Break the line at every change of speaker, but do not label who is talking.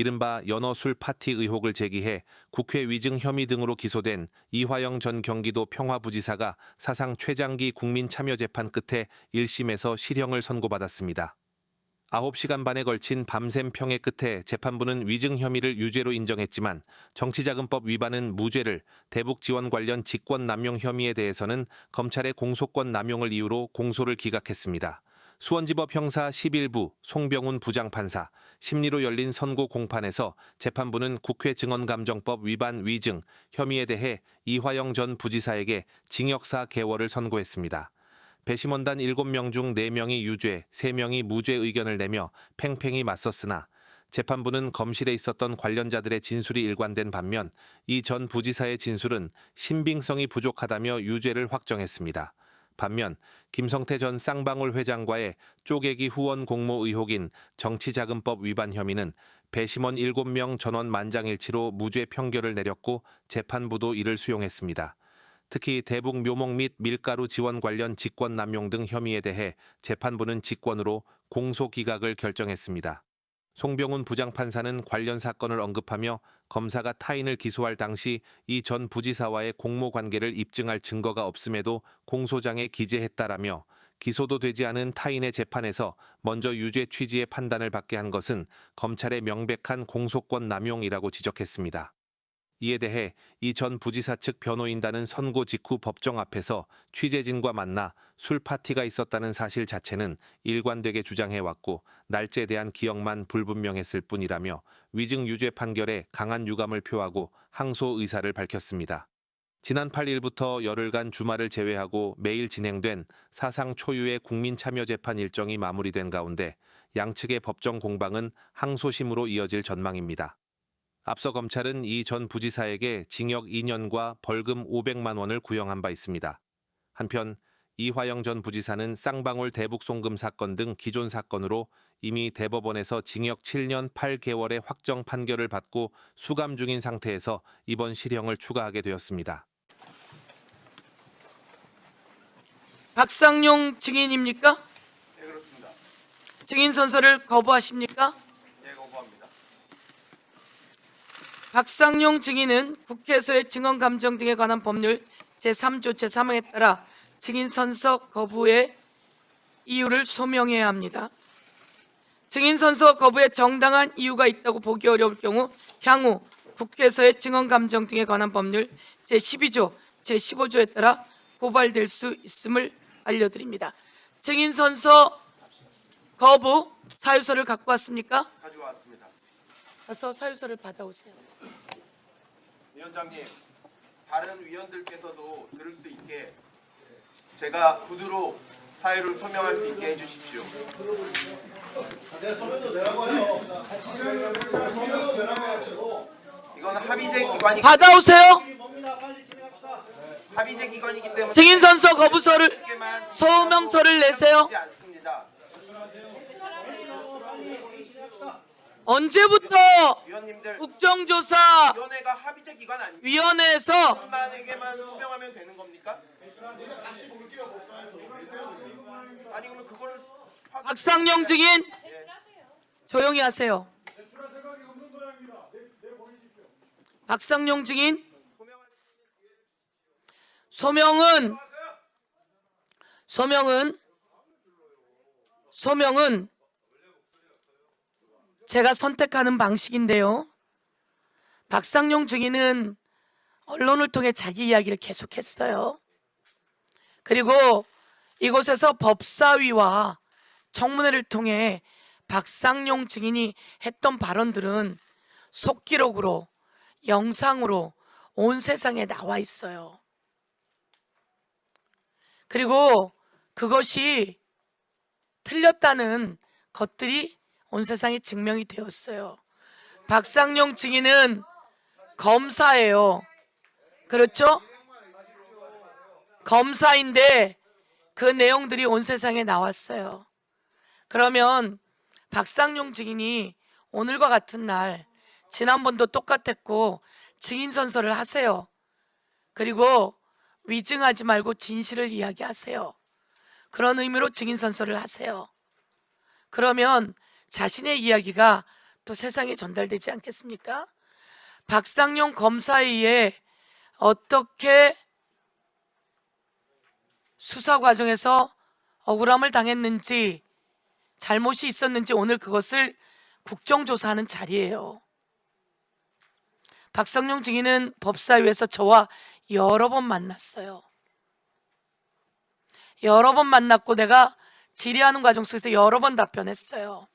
이른바 연어술 파티 의혹을 제기해 국회 위증 혐의 등으로 기소된 이화영 전 경기도 평화부지사가 사상 최장기 국민참여재판 끝에 1심에서 실형을 선고받았습니다. 9시간 반에 걸친 밤샘 평해 끝에 재판부는 위증 혐의를 유죄로 인정했지만 정치자금법 위반은 무죄를, 대북 지원 관련 직권 남용 혐의에 대해서는 검찰의 공소권 남용을 이유로 공소를 기각했습니다. 수원지법 형사 11부 송병훈 부장판사, 심리로 열린 선고 공판에서 재판부는 국회 증언감정법 위반 위증 혐의에 대해 이화영 전 부지사에게 징역 4개월을 선고했습니다. 배심원단 7명 중 4명이 유죄, 3명이 무죄 의견을 내며 팽팽히 맞섰으나 재판부는 검실에 있었던 관련자들의 진술이 일관된 반면 이 전 부지사의 진술은 신빙성이 부족하다며 유죄를 확정했습니다. 반면 김성태 전 쌍방울 회장과의 쪼개기 후원 공모 의혹인 정치자금법 위반 혐의는 배심원 7명 전원 만장일치로 무죄 판결을 내렸고 재판부도 이를 수용했습니다. 특히 대북 묘목 및 밀가루 지원 관련 직권 남용 등 혐의에 대해 재판부는 직권으로 공소 기각을 결정했습니다. 송병훈 부장판사는 관련 사건을 언급하며 검사가 타인을 기소할 당시 이 전 부지사와의 공모 관계를 입증할 증거가 없음에도 공소장에 기재했다라며 기소도 되지 않은 타인의 재판에서 먼저 유죄 취지의 판단을 받게 한 것은 검찰의 명백한 공소권 남용이라고 지적했습니다. 이에 대해 이 전 부지사 측 변호인단은 선고 직후 법정 앞에서 취재진과 만나 술 파티가 있었다는 사실 자체는 일관되게 주장해왔고 날짜에 대한 기억만 불분명했을 뿐이라며 위증 유죄 판결에 강한 유감을 표하고 항소 의사를 밝혔습니다. 지난 8일부터 열흘간 주말을 제외하고 매일 진행된 사상 초유의 국민참여재판 일정이 마무리된 가운데 양측의 법정 공방은 항소심으로 이어질 전망입니다. 앞서 검찰은 이 전 부지사에게 징역 2년과 벌금 500만 원을 구형한 바 있습니다. 한편 이화영 전 부지사는 쌍방울 대북 송금 사건 등 기존 사건으로 이미 대법원에서 징역 7년 8개월의 확정 판결을 받고 수감 중인 상태에서 이번 실형을 추가하게 되었습니다.
박상용 증인입니까?
네, 그렇습니다.
증인 선서를 거부하십니까?
예, 거부합니다.
박상용 증인은 국회에서의 증언 감정 등에 관한 법률 제3조 제3항에 따라 증인 선서 거부의 이유를 소명해야 합니다. 증인 선서 거부에 정당한 이유가 있다고 보기 어려울 경우 향후 국회에서의 증언 감정 등에 관한 법률 제12조 제15조에 따라 고발될 수 있음을 알려드립니다. 증인 선서 거부 사유서를 갖고 왔습니까?
가지고 왔습니다.
가서 사유서를 받아오세요.
위원장님, 다른 위원들께서도 들을 수 있게 제가 구두로 사유를 소명할 수 있게 해주십시오. 이거는 합의제 기관이기
받아오세요.
합의제 기관이기 때문에
증인 선서 거부서를
쉽게만
소명서를 내세요.
하지 않습니다.
언제부터
위원님들,
국정조사
위원회가 합의제 기관 아닙니까?
위원회에서
만에게만 소명하면 되는 겁니까? 아니 그러면 그걸
박상용 증인 조용히 하세요. 박상용 증인 소명은 제가 선택하는 방식인데요. 박상용 증인은 언론을 통해 자기 이야기를 계속했어요. 그리고 이곳에서 법사위와 청문회를 통해 박상용 증인이 했던 발언들은 속기록으로 영상으로 온 세상에 나와 있어요. 그리고 그것이 틀렸다는 것들이 온 세상에 증명이 되었어요. 박상용 증인은 검사예요. 그렇죠? 검사인데 그 내용들이 온 세상에 나왔어요. 그러면 박상용 증인이 오늘과 같은 날, 지난번도 똑같았고 증인 선서를 하세요. 그리고 위증하지 말고 진실을 이야기하세요. 그런 의미로 증인 선서를 하세요. 그러면 자신의 이야기가 또 세상에 전달되지 않겠습니까? 박상용 검사에 의해 어떻게 수사 과정에서 억울함을 당했는지, 잘못이 있었는지 오늘 그것을 국정조사하는 자리예요. 박상용 증인은 법사위에서 저와 여러 번 만났어요. 여러 번 만났고 내가 질의하는 과정 속에서 여러 번 답변했어요.